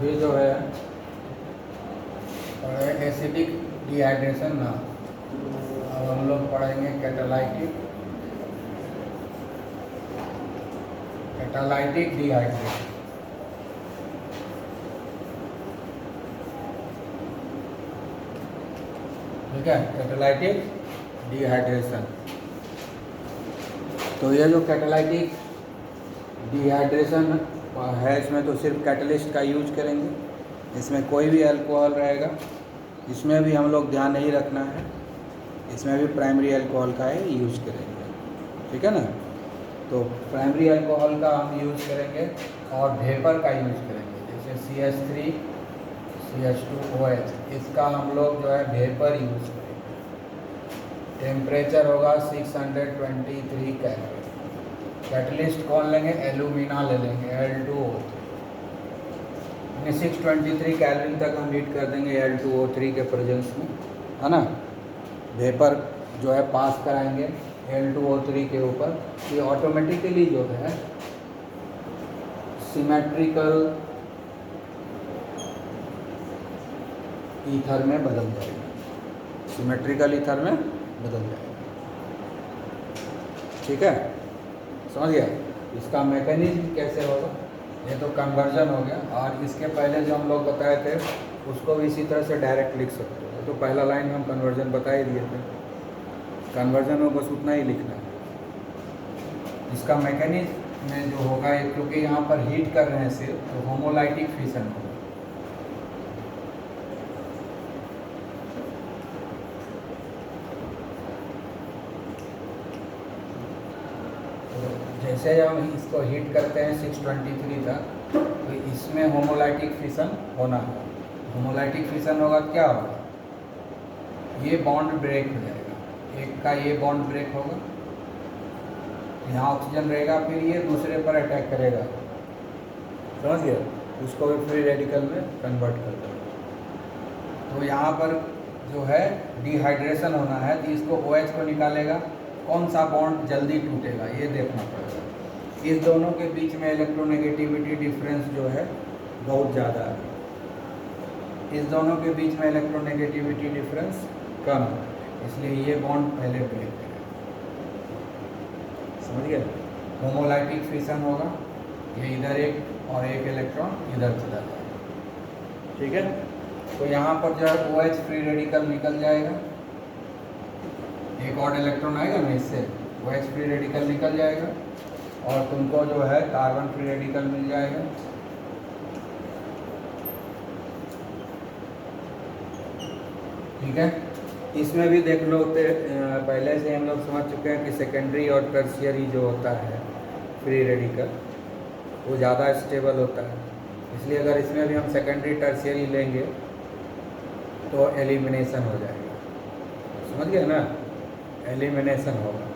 अभी जो है पढ़े एसिडिक डिहाइड्रेशन ना, अब हम लोग पढ़ेंगे कैटालाइटिक डिहाइड्रेशन। ठीक है, कैटालाइटिक डिहाइड्रेशन। तो ये जो कैटालाइटिक डिहाइड्रेशन है, इसमें तो सिर्फ कैटलिस्ट का यूज करेंगे, इसमें कोई भी अल्कोहल रहेगा, इसमें भी हम लोग ध्यान नहीं रखना है, इसमें भी प्राइमरी अल्कोहल का ही यूज करेंगे। ठीक है ना, तो प्राइमरी अल्कोहल का हम यूज करेंगे और वेपर का यूज करेंगे, जैसे CH3 CH2OH, इसका हम लोग जो है वेपर यूज करेंगे। टेम्परेचर होगा 623 कैलोरी। कैटलिस्ट कौन लेंगे? एल्यूमिना ले लेंगे, Al2O3। 623 कैलोरी तक हम हीट कर देंगे Al2O3 के प्रेजेंस में, है ना। वेपर जो है पास कराएंगे Al2O3 के ऊपर, ये ऑटोमेटिकली जो है सिमेट्रिकल ईथर में बदल जाएगा, सिमेट्रिकल ईथर में बदल जाएगा। ठीक है, समझ गया। इसका मैकेनिज्म कैसे होगा, ये तो कन्वर्जन हो गया, और इसके पहले जो हम लोग बताए थे उसको भी इसी तरह से डायरेक्ट लिख सकते हो। तो पहला लाइन में हम कन्वर्जन बता ही दिए थे, कन्वर्जन में बस उतना ही लिखना है। इसका मैकेनिज्म में जो होगा, क्योंकि यहाँ पर हीट कर रहे हैं सिर्फ, तो होमोलाइटिक फिशन होगा। जैसे हम इसको हीट करते हैं 623 तक, तो इसमें होमोलाइटिक फिशन होना है। होमोलाइटिक फिशन होगा, क्या होगा, ये बॉन्ड ब्रेक हो जाएगा, एक का ये बॉन्ड ब्रेक होगा, यहाँ ऑक्सीजन रहेगा, फिर ये दूसरे पर अटैक करेगा, समझ गए, उसको भी फ्री रेडिकल में कन्वर्ट कर देगा। तो यहाँ पर जो है डिहाइड्रेशन होना है, तो इसको OH को निकालेगा, कौन सा बॉन्ड जल्दी टूटेगा ये देखना पड़ेगा। इस दोनों के बीच में इलेक्ट्रोनेगेटिविटी डिफरेंस जो है बहुत ज़्यादा है, इस दोनों के बीच में इलेक्ट्रोनेगेटिविटी डिफरेंस कम है, इसलिए ये बॉन्ड पहले ब्रेक करेगा। समझ गए, होमोलाइटिक फिशन होगा, ये इधर एक और एक इलेक्ट्रॉन इधर चला जाएगा। ठीक है, तो यहाँ पर जो है OH फ्री रेडिकल निकल जाएगा, एक और इलेक्ट्रॉन आएगा ना, इससे OH फ्री रेडिकल निकल जाएगा, और तुमको जो है कार्बन फ्री रेडिकल मिल जाएगा। ठीक है, इसमें भी देख लो, पहले से हम लोग समझ चुके हैं कि सेकेंडरी और टर्शियरी जो होता है फ्री रेडिकल, वो ज़्यादा स्टेबल होता है, इसलिए अगर इसमें भी हम सेकेंडरी टर्शियरी लेंगे तो एलिमिनेशन हो जाएगा। समझ गए ना, एलिमिनेशन होगा।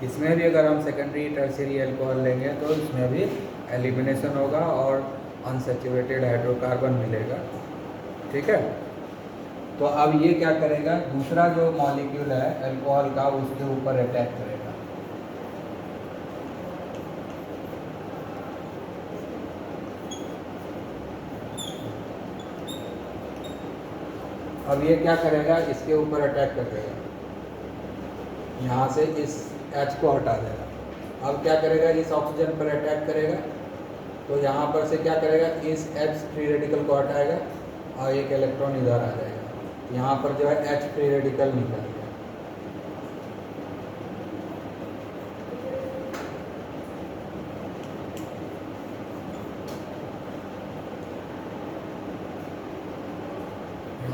इसमें भी अगर हम सेकेंडरी टर्शियरी अल्कोहल लेंगे तो इसमें भी एलिमिनेशन होगा और अनसैचुरेटेड हाइड्रोकार्बन मिलेगा। ठीक है, तो अब ये क्या करेगा, दूसरा जो मॉलिक्यूल है अल्कोहल का, उसके ऊपर अटैक करेगा। अब ये क्या करेगा, इसके ऊपर अटैक कर देगा, यहाँ से इस H को हटा देगा। अब क्या करेगा, इस ऑक्सीजन पर अटैक करेगा, तो यहाँ पर से क्या करेगा, इस H फ्री रेडिकल को हटाएगा और एक इलेक्ट्रॉन इधर आ जाएगा, यहाँ पर जो है H फ्री रेडिकल निकल गया।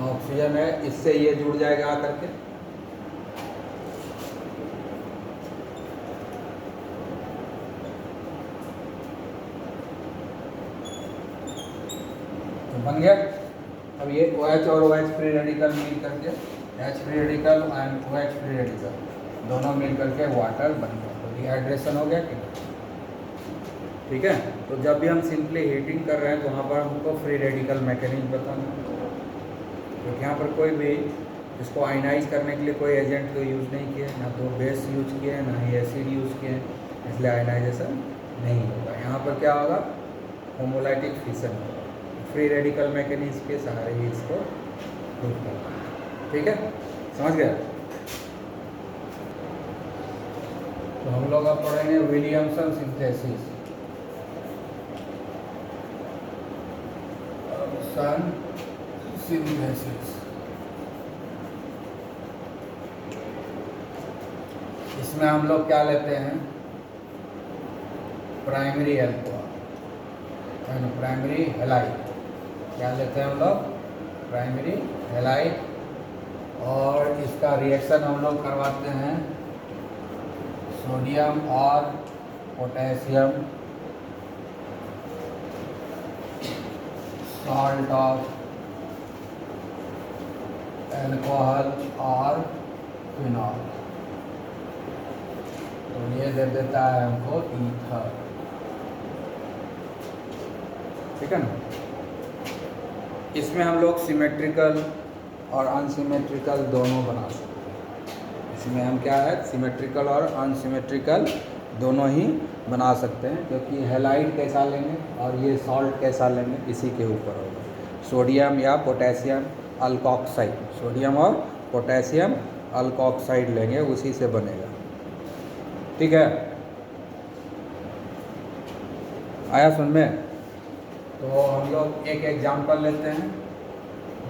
ऑक्सीजन है, इससे ये जुड़ जाएगा आकर के, तो बन गया। अब ये OH और OH फ्री रेडिकल मिल करके, H free radical and OH free radical दोनों मिल करके वाटर बन गया, तो डिहाइड्रेशन हो गया कि नहीं। ठीक है, तो जब भी हम सिंपली हीटिंग कर रहे हैं तो वहाँ पर हमको फ्री रेडिकल मैकेनिज्म बताना, क्योंकि यहाँ पर कोई भी इसको आयनाइज करने के लिए कोई एजेंट तो यूज़ नहीं किए, ना तो बेस यूज़ किए, ना ही एसिड यूज़ किए, इसलिए आयनाइजेशन नहीं होगा। यहाँ पर क्या होगा, होमोलाइटिक फिशन होगा, फ्री रेडिकल मैकेनिज्म के सहारे ही इसको प्रूव करना है। ठीक है, समझ गया। तो हम लोग अब पढ़ेंगे विलियमसन सिंथेसिस। सिंथेसिस इसमें हम लोग क्या लेते हैं, प्राइमरी अल्कोहल, प्राइमरी हैलाइड। क्या लेते हैं हम लोग, प्राइमरी हैलाइड, और इसका रिएक्शन हम लोग करवाते हैं सोडियम और पोटेशियम सॉल्ट ऑफ अल्कोहल और फिनॉल। तो ये दे देता है हमको ईथर। ठीक है ना। इसमें हम लोग सिमेट्रिकल और अनसिमेट्रिकल दोनों बना सकते हैं। इसमें हम क्या है, सिमेट्रिकल और अनसिमेट्रिकल दोनों ही बना सकते हैं, क्योंकि हैलाइड कैसा लेंगे और ये सॉल्ट कैसा लेंगे इसी के ऊपर होगा। सोडियम या पोटेशियम अल्कोक्साइड, सोडियम और पोटेशियम अल्कोक्साइड लेंगे, उसी से बनेगा। ठीक है, आया समझ में। तो हम लोग एक एग्जांपल लेते हैं।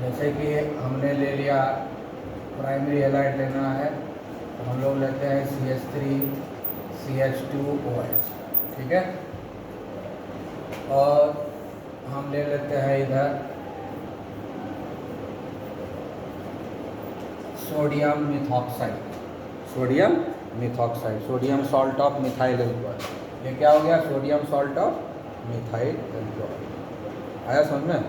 जैसे कि हमने ले लिया प्राइमरी हैलाइड लेना है, तो हम लोग लेते हैं CH3 CH2OH। ठीक है, और हम ले लेते हैं इधर sodium methoxide, sodium methoxide, sodium salt of methyl alcohol. ये क्या हो गया, sodium salt of methyl alcohol. आया समझ में।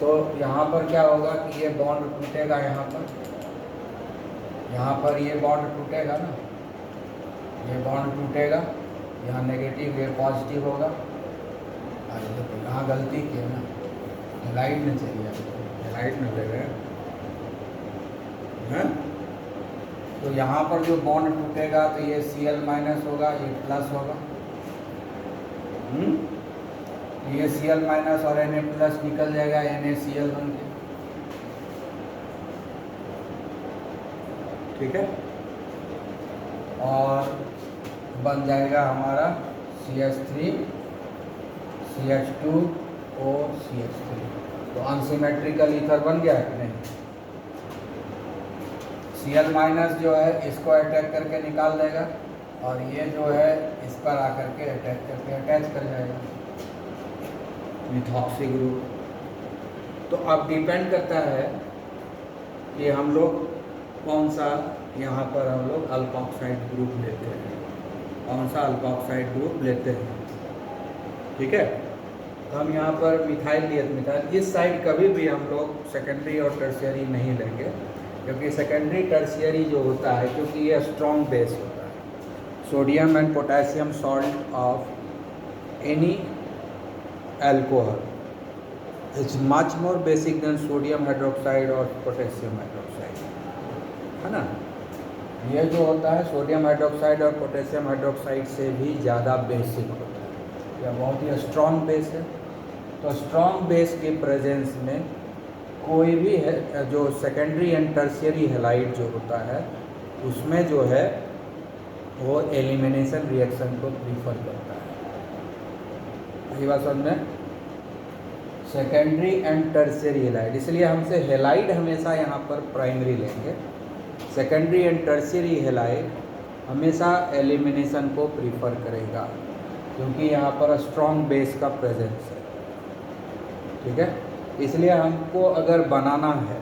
तो यहाँ पर क्या होगा कि ये बॉन्ड टूटेगा, यहाँ पर ये बॉन्ड टूटेगा ना, ये बॉन्ड टूटेगा, यहाँ नेगेटिव ये पॉजिटिव होगा। देखो यहाँ गलती की है ना, हैलाइड नहीं चाहिए, हैलाइड नहीं ले रहे हैं। तो यहाँ पर जो बॉन्ड टूटेगा तो ये Cl- होगा, ये प्लस होगा। ये Cl- और Na+ निकल जाएगा, NaCl बन के। ठीक है, और बन जाएगा हमारा CH3 CH2O CH3। तो अनसिमेट्रिकल ईथर बन गया है कि नहीं। Cl- जो है इसको अटैक करके निकाल देगा, और ये जो है इस पर आकर के अटैक करके अटैच कर जाएगा मिथॉक्सी ग्रुप। तो अब डिपेंड करता है कि हम लोग कौन सा यहाँ पर हम लोग अल्कोक्साइड ग्रुप लेते हैं, कौन सा अल्कोक्साइड ग्रुप लेते हैं। ठीक है, तो हम यहाँ पर मिथाइल लिए, मिथाइल इस साइड कभी भी हम लोग सेकेंडरी और टर्शियरी नहीं लेंगे, क्योंकि सेकेंडरी टर्शियरी जो होता है, क्योंकि ये स्ट्रॉन्ग बेस होता है। Sodium and potassium salt of any alcohol is much more basic than sodium hydroxide और पोटेशियम हाइड्रोक्साइड, है ना। ये जो होता है सोडियम हाइड्रोक्साइड और पोटेशियम हाइड्रोक्साइड से भी ज़्यादा बेसिक होता है, यह बहुत ही स्ट्रॉन्ग बेस है। तो स्ट्रॉन्ग बेस के प्रेजेंस में कोई भी है जो सेकेंडरी एंड टर्शियरी हैलाइड जो होता है, उसमें जो है वो एलिमिनेशन रिएक्शन को प्रीफर करता है। यही बात समझ में। सेकेंडरी एंड टर्शियरी हैलाइड, इसलिए हमसे हैलाइड हमेशा यहाँ पर प्राइमरी लेंगे। सेकेंडरी एंड टर्शियरी हैलाइड हमेशा एलिमिनेशन को प्रीफर करेगा, क्योंकि यहाँ पर स्ट्रॉन्ग बेस का प्रेजेंस है। ठीक है, इसलिए हमको अगर बनाना है,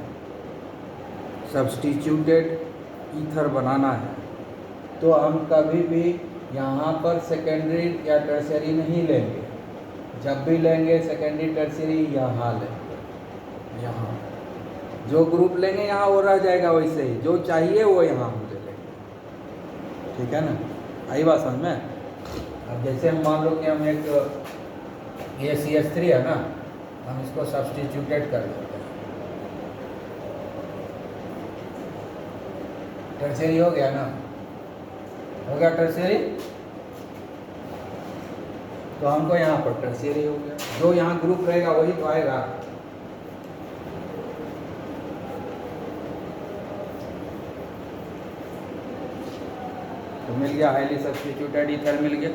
सब्स्टिट्यूटेड ईथर बनाना है, तो हम कभी भी यहाँ पर सेकेंडरी या टर्शियरी नहीं लेंगे। जब भी लेंगे सेकेंडरी टर्शियरी यहाँ लेंगे, यहाँ जो ग्रुप लेंगे यहाँ वो रह जाएगा वैसे ही, जो चाहिए वो यहाँ हम ले लेंगे। ठीक है ना, आई बात समझ में। अब जैसे हम मान लो कि हम एक ये CH3 है ना, हम इसको सब्स्टिट्यूटेड कर देते हैं, टर्शियरी हो गया ना, हो गया टर्शियरी। तो हमको यहाँ पर टर्शियरी हो गया, जो यहाँ ग्रुप रहेगा वही तो आएगा। तो मिल गया हाईली सब्स्टिट्यूटेड ईथर मिल गया।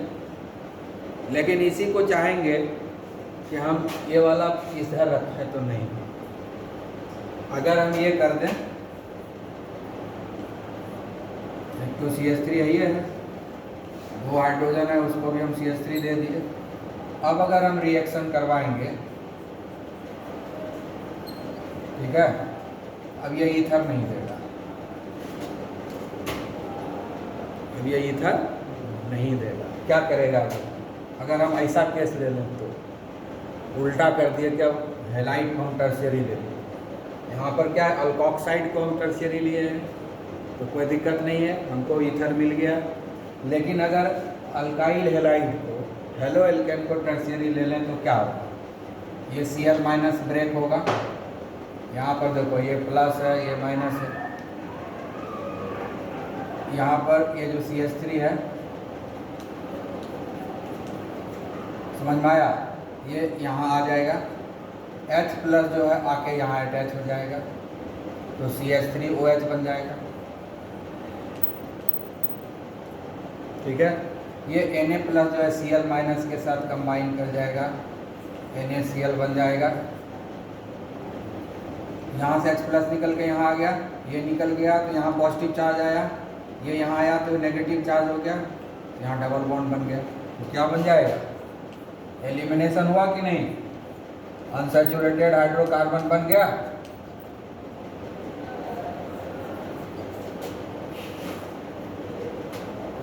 लेकिन इसी को चाहेंगे कि हम ये वाला इधर रखें तो नहीं, अगर हम ये कर दें तो CH3 यही है, 2 हाइड्रोजन है उसको भी हम CH3 दे दिए। अब अगर हम रिएक्शन करवाएंगे, ठीक है, अब ये ईथर नहीं देगा, अब ये ईथर नहीं देगा। क्या करेगा अगर हम ऐसा केस ले लें तो उल्टा कर दिए, क्या हेलाइट को हम टर्शियरी ले लें, यहाँ पर क्या है अल्कोक्साइड को हम टर्शियरी लिए हैं तो कोई दिक्कत नहीं है, हमको ईथर मिल गया। लेकिन अगर अल्काइल हेलाइड को हेलो एल्केन को टर्शियरी ले लें तो क्या होगा, ये Cl माइनस ब्रेक होगा, यहाँ पर देखो ये प्लस है ये माइनस है, यहाँ पर ये जो CH3 है समझ में आया, ये यहाँ आ जाएगा, H प्लस जो है आके यहाँ अटैच हो जाएगा तो CH3OH बन जाएगा। ठीक है, ये Na प्लस जो है Cl माइनस के साथ कंबाइन कर जाएगा, NaCl बन जाएगा। यहाँ से H प्लस निकल के यहाँ आ गया, ये निकल गया तो यहाँ पॉजिटिव चार्ज आया, ये यहाँ आया तो नेगेटिव चार्ज हो गया, यहाँ डबल बॉन्ड बन गया। तो क्या बन जाएगा, एलिमिनेशन हुआ कि नहीं, अनसैचुरेटेड हाइड्रोकार्बन बन गया।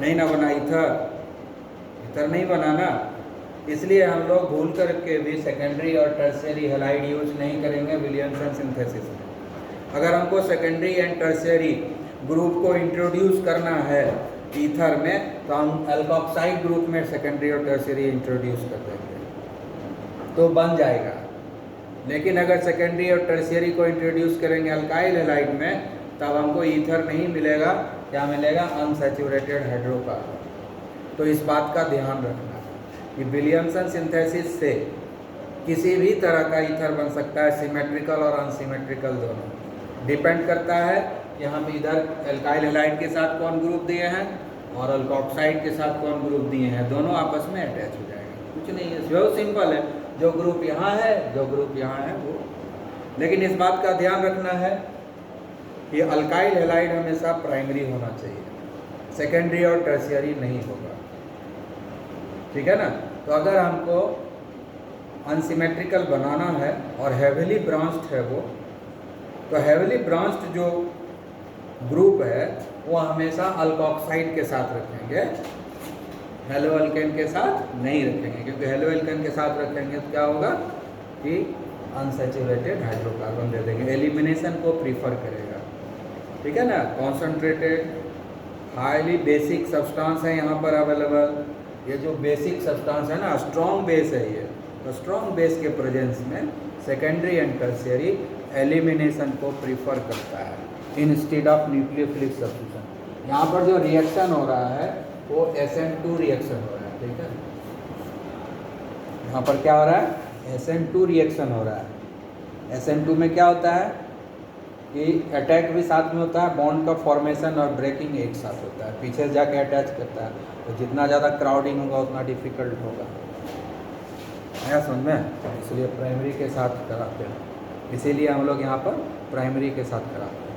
नहीं ना बना, ईथर नहीं बना ना, इसलिए हम लोग भूल करके भी सेकेंडरी और टर्शियरी हेलाइड यूज नहीं करेंगे विलियमसन सिंथेसिस में। अगर हमको सेकेंडरी एंड टर्शियरी ग्रुप को इंट्रोड्यूस करना है ईथर में तो हम एल्कोक्साइड ग्रुप में सेकेंडरी और टर्शियरी इंट्रोड्यूस कर देंगे तो बन जाएगा। लेकिन अगर सेकेंडरी और टर्शियरी को इंट्रोड्यूस करेंगे अल्काइल हेलाइड में तब हमको ईथर नहीं मिलेगा, क्या मिलेगा, अनसैचुरेटेड हाइड्रोकार्बन। तो इस बात का ध्यान रखना कि विलियमसन सिंथेसिस से किसी भी तरह का ईथर बन सकता है, सिमेट्रिकल और अनसिमेट्रिकल दोनों, डिपेंड करता है कि हम इधर एल्काइल हेलाइड के साथ कौन ग्रुप दिए हैं और अल्कोक्साइड के साथ कौन ग्रुप दिए हैं, दोनों आपस में अटैच हो जाएगा। कुछ नहीं है, बहुत सिंपल है, जो ग्रुप यहाँ है जो ग्रुप यहाँ है वो। लेकिन इस बात का ध्यान रखना है कि अल्काइल हेलाइड हमेशा प्राइमरी होना चाहिए, सेकेंडरी और टर्शियरी नहीं होगा। ठीक है ना। तो अगर हमको अनसिमेट्रिकल बनाना है और हेविली ब्रांच्ड है वो, तो हेविली ब्रांच्ड जो ग्रुप है वो हमेशा अल्कोक्साइड के साथ रखेंगे, हेलो एल्केन के साथ नहीं रखेंगे, क्योंकि हेलो एल्केन के साथ रखेंगे तो क्या होगा कि अनसैचुरेटेड हाइड्रोकार्बन दे देंगे, एलिमिनेशन को प्रीफर करेगा। ठीक है ना। कॉन्सेंट्रेटेड हाईली बेसिक सब्सटेंस है यहाँ पर अवेलेबल, ये जो बेसिक सब्सटेंस है ना, स्ट्रॉन्ग बेस है ये, तो स्ट्रॉन्ग बेस के प्रेजेंस में सेकेंडरी एंड टर्शियरी एलिमिनेशन को प्रीफर करता है इंस्टेड ऑफ न्यूक्लियोफिलिक सब्स्टिट्यूशन। यहाँ पर जो रिएक्शन हो रहा है वो SN2 रिएक्शन हो रहा है। ठीक है, यहाँ पर क्या हो रहा है, SN2 रिएक्शन हो रहा है। SN2 में क्या होता है कि अटैक भी साथ में होता है, बॉन्ड का फॉर्मेशन और ब्रेकिंग एक साथ होता है, पीछे से जाके अटैच करता है, तो जितना ज़्यादा क्राउडिंग होगा उतना डिफिकल्ट होगा। आया समझ में, इसलिए प्राइमरी के साथ कराते हैं, इसीलिए हम लोग यहाँ पर प्राइमरी के साथ कराते हैं।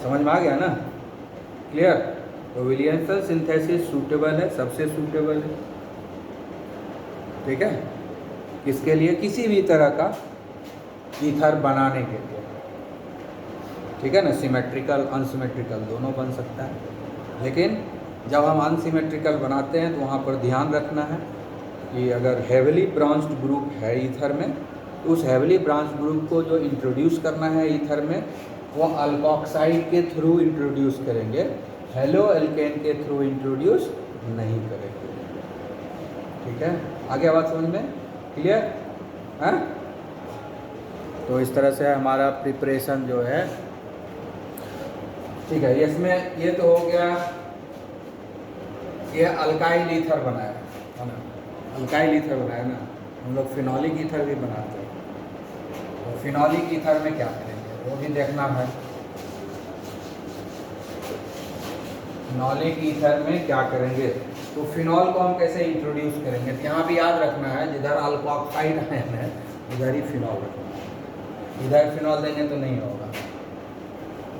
समझ में आ गया ना, क्लियर। तो विलियमसन सिंथेसिस सूटेबल है, सबसे सूटेबल है। ठीक है, किसके लिए, किसी भी तरह का ईथर बनाने के लिए। ठीक है ना, सिमेट्रिकल अनसिमेट्रिकल दोनों बन सकता है। लेकिन जब हम अनसिमेट्रिकल बनाते हैं तो वहाँ पर ध्यान रखना है कि अगर हेविली ब्रांच्ड ग्रुप है ईथर में तो उस हेविली ब्रांच ग्रुप को जो इंट्रोड्यूस करना है ईथर में वो अल्कोक्साइड के थ्रू इंट्रोड्यूस करेंगे, हेलो एल्केन के थ्रू इंट्रोड्यूस नहीं करेंगे। ठीक है, आगे बात समझ में क्लियर है। तो इस तरह से हमारा प्रिपरेशन जो है, ठीक है। इसमें ये तो हो गया, ये अल्काइल ईथर बनाया है ना। अल्काइल ईथर बनाया ना, हम लोग फिनॉलिक ईथर भी बनाते हैं। तो फिनॉलिक ईथर में क्या करेंगे वो भी देखना है। फिनॉलिक ईथर में क्या करेंगे, तो फिनॉल को हम कैसे इंट्रोड्यूस करेंगे, तो यहाँ भी याद रखना है जिधर अल्कोक्साइड आयन है उधर ही फिनॉल रखना है। इधर फिनॉल देंगे तो नहीं होगा,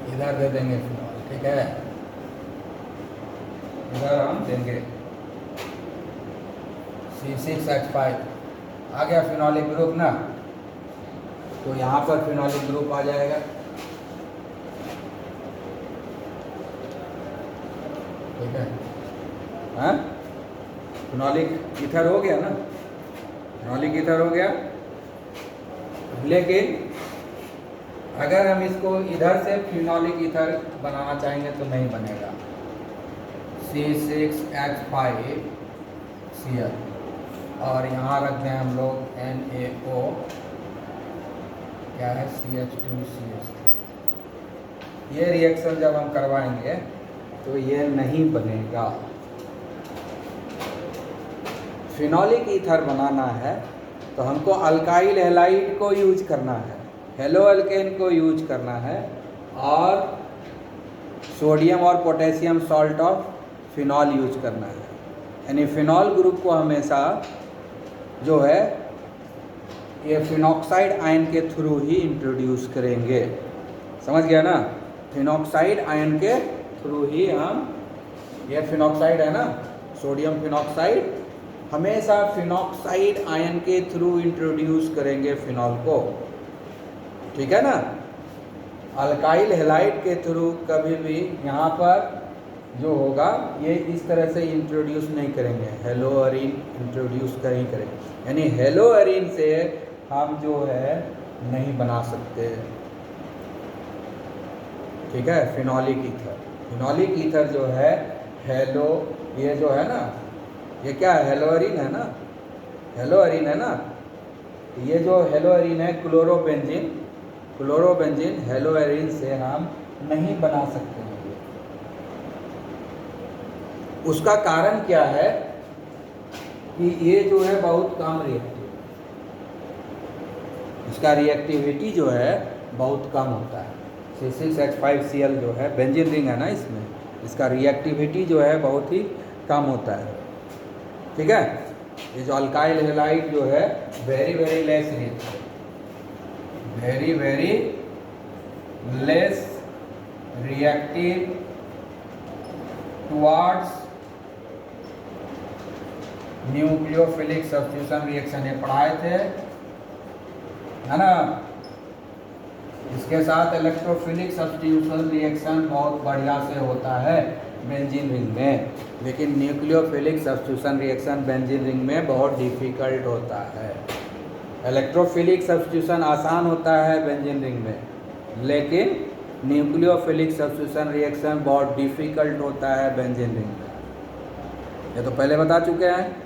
इधर दे देंगे फिनॉल, ठीक है। इधर हम देंगे C6H5, आ गया फिनॉलिक ग्रुप ना, तो यहाँ पर फिनॉलिक ग्रुप आ जाएगा, ठीक है। हाँ, फिनॉलिक ईथर हो गया ना, फिनॉलिक ईथर हो गया। लेकिन अगर हम इसको इधर से फिनॉलिक ईथर बनाना चाहेंगे तो नहीं बनेगा। C6H5Cl और यहाँ रख दें हम लोग NaO, क्या है CH2CH3। ये रिएक्शन जब हम करवाएंगे तो ये नहीं बनेगा। फिनॉलिक ईथर बनाना है तो हमको अल्काइल हैलाइड को यूज करना है, हेलो अल्केन को यूज करना है, और सोडियम और potassium salt of phenol use करना है। यानी फिनॉल ग्रुप को हमेशा जो है ये फिनॉक्साइड आयन के थ्रू ही इंट्रोड्यूस करेंगे, समझ गया ना। फिनॉक्साइड आयन के थ्रू ही हम, ये फिनॉक्साइड है ना, सोडियम फिनॉक्साइड, हमेशा फिनॉक्साइड आयन के थ्रू इंट्रोड्यूस करेंगे फिनॉल को, ठीक है ना। अल्काइल हैलाइड के थ्रू कभी भी यहाँ पर जो होगा ये इस तरह से इंट्रोड्यूस नहीं करेंगे, हेलो अरीन इंट्रोड्यूस नहीं करेंगे। यानी हेलो अरीन से हम जो है नहीं बना सकते, ठीक है। फिनॉलिक ईथर, फिनॉलिक ईथर जो है हेलो, ये जो है ना, ये क्या है, हेलो अरीन है ना, हेलो अरीन है ना, ये जो हेलो अरीन है क्लोरोबेंजीन, क्लोरोबेंजीन हेलो अरीन से हम नहीं बना सकते हैं। उसका कारण क्या है कि ये जो है बहुत कम रिएक्टिव, इसका रिएक्टिविटी जो है बहुत कम होता है। C6H5Cl जो है बेंजीन रिंग है ना, इसमें इसका रिएक्टिविटी जो है बहुत ही कम होता है, ठीक है। ये जो अल्काइल हैलाइड जो है very very less reactive, very very less reactive towards nucleophilic substitution reaction, ये पढ़ाए थे है ना। इसके साथ इलेक्ट्रोफिलिक सब्स्टिट्यूशन रिएक्शन बहुत बढ़िया से होता है बेंजीन रिंग में, लेकिन nucleophilic substitution reaction benzene ring में बहुत डिफ़िकल्ट होता है। इलेक्ट्रोफिलिक सब्स्टिट्यूशन आसान होता है बेंजीन रिंग में, लेकिन न्यूक्लियोफिलिक सब्स्टिट्यूशन रिएक्शन बहुत डिफ़िकल्ट होता है बेंजीन रिंग में, ये तो पहले बता चुके हैं,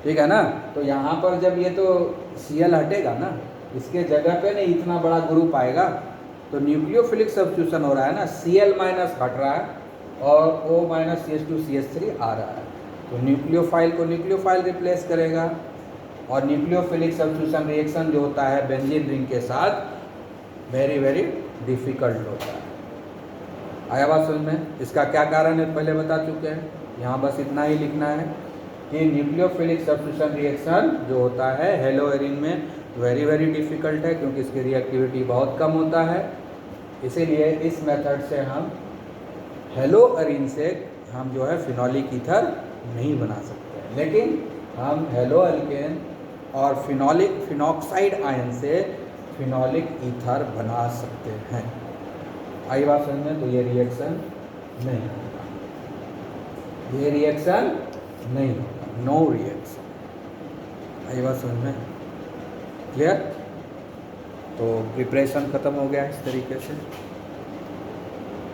ठीक है ना। तो यहाँ पर जब ये तो Cl हटेगा ना, इसके जगह पे ना इतना बड़ा ग्रुप आएगा, तो न्यूक्लियोफिलिक सब्स्टिट्यूशन हो रहा है ना, Cl माइनस हट रहा है और O माइनस CH2CH3 आ रहा है, तो न्यूक्लियोफाइल को न्यूक्लियोफाइल रिप्लेस करेगा, और न्यूक्लियोफिलिक सब्स्टिट्यूशन रिएक्शन जो होता है बेंजीन रिंग के साथ वेरी वेरी डिफ़िकल्ट होता है। आया बात समझ में? इसका क्या कारण है पहले बता चुके हैं, यहाँ बस इतना ही लिखना है कि न्यूक्लियोफिलिक सब्स्टिट्यूशन रिएक्शन जो होता है हेलो एरिन में वेरी वेरी डिफ़िकल्ट है, क्योंकि इसकी रिएक्टिविटी बहुत कम होता है। इसीलिए इस मेथड से हम हेलो एरिन से हम जो है फिनॉलिक ईथर नहीं बना सकते, लेकिन हम हेलो अल्केन और फिनॉक्साइड आयन से फिनॉलिक ईथर बना सकते हैं। आई बात समझ में? तो ये रिएक्शन नहीं होगा, ये रिएक्शन नहीं होगा, नो रिएक्शन। आई बात समझ में? क्लियर? तो प्रिपरेशन ख़त्म हो गया इस तरीके से।